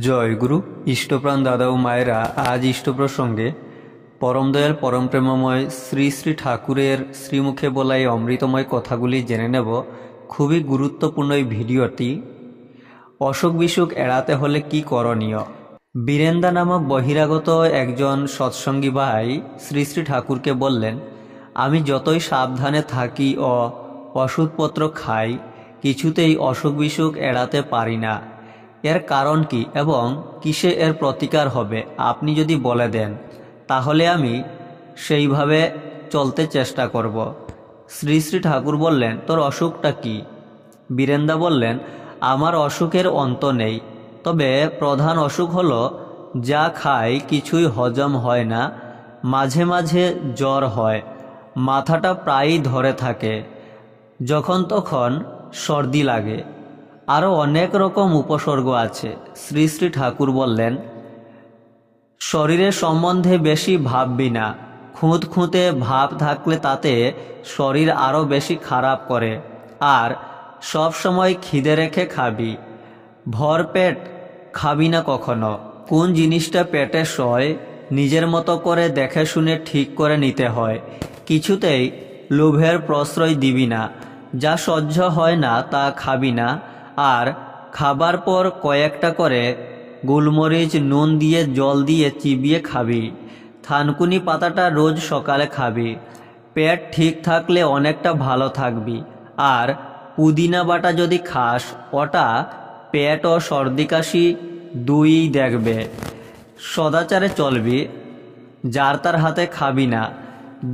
জয় গুরু ইষ্টপ্রাণ দাদা ও মায়েরা, আজ ইষ্ট প্রসঙ্গে পরম দয়াল পরম প্রেমময় শ্রী শ্রী ঠাকুরের শ্রীমুখে বলা এই অমৃতময় কথাগুলি জেনে নেব। খুবই গুরুত্বপূর্ণ এই ভিডিওটি। অসুখ বিসুখ এড়াতে হলে কি করণীয়? বীরেন্দা নামক বহিরাগত একজন সৎসঙ্গী ভাই শ্রী শ্রী ঠাকুরকে বললেন, আমি যতই সাবধানে থাকি ও ওষুধপত্র খাই, কিছুতেই অসুখ বিসুখ এড়াতে পারি না। এর কারণ কি এবং কিসে এর প্রতিকার হবে আপনি যদি বলে দেন, তাহলে আমি সেইভাবে চলতে চেষ্টা করব। শ্রী শ্রী ঠাকুর বললেন, তোর অসুখটা কি? বীরেন্দা বললেন, আমার অসুখের অন্ত নেই, তবে প্রধান অসুখ হলো যা খাই কিছুই হজম হয় না, মাঝে মাঝে জ্বর হয়, মাথাটা প্রায়ই ধরে থাকে, যখন তখন সর্দি লাগে, আরও অনেক রকম উপসর্গ আছে। শ্রী শ্রী ঠাকুর বললেন, শরীরের সম্বন্ধে বেশি ভাববি না, খুঁতে ভাব থাকলে তাতে শরীর আরও বেশি খারাপ করে। আর সব সময় খিদে রেখে খাবি, ভরপেট খাবি না কখনো। কোন জিনিসটা পেটে সয় নিজের মতো করে দেখে শুনে ঠিক করে নিতে হয়। কিছুতেই লোভের প্রশ্রয় দিবি না, যা সহ্য হয় না তা খাবি না। আর খাবার পর কয়েকটা করে গোলমরিচ নুন দিয়ে জল দিয়ে চিবিয়ে খাবি। থানকুনি পাতাটা রোজ সকালে খাবি। পেট ঠিক থাকলে অনেকটা ভালো থাকবি। আর পুদিনা বাটা যদি খাস, ওটা পেট ও সর্দি কাশি দুইই দেখবে। সদাচারে চলবি, যার তার হাতে খাবি না,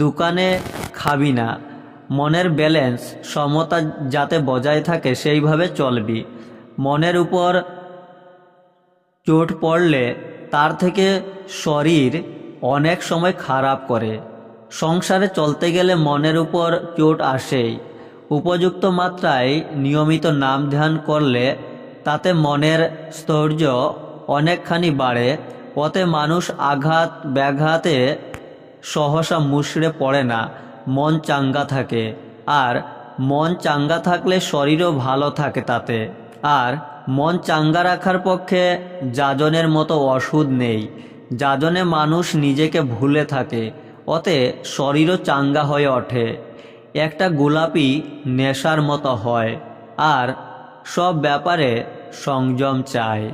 দোকানে খাবি না। মনের ব্যালেন্স সমতা যাতে বজায় থাকে সেইভাবে চলবি। মনের উপর চোট পড়লে তার থেকে শরীর অনেক সময় খারাপ করে। সংসারে চলতে গেলে মনের উপর চোট আসেই। উপযুক্ত মাত্রায় নিয়মিত নাম ধ্যান করলে তাতে মনের স্থৈর্য অনেকখানি বাড়ে। ওতে মানুষ আঘাত ব্যাঘাতে সহসা মুষড়ে পড়ে না, মন চাঙ্গা থাকে। আর মন চাঙ্গা থাকলে শরীরও ভালো থাকে তাতে। আর মন চাঙ্গা রাখার পক্ষে যাজনের মতো ওষুধ নেই। যাজনে মানুষ নিজেকে ভুলে থাকে, ওতে শরীরও চাঙ্গা হয়ে ওঠে। একটা গোলাপি নেশার মতো হয়। আর সব ব্যাপারে সংযম চায়।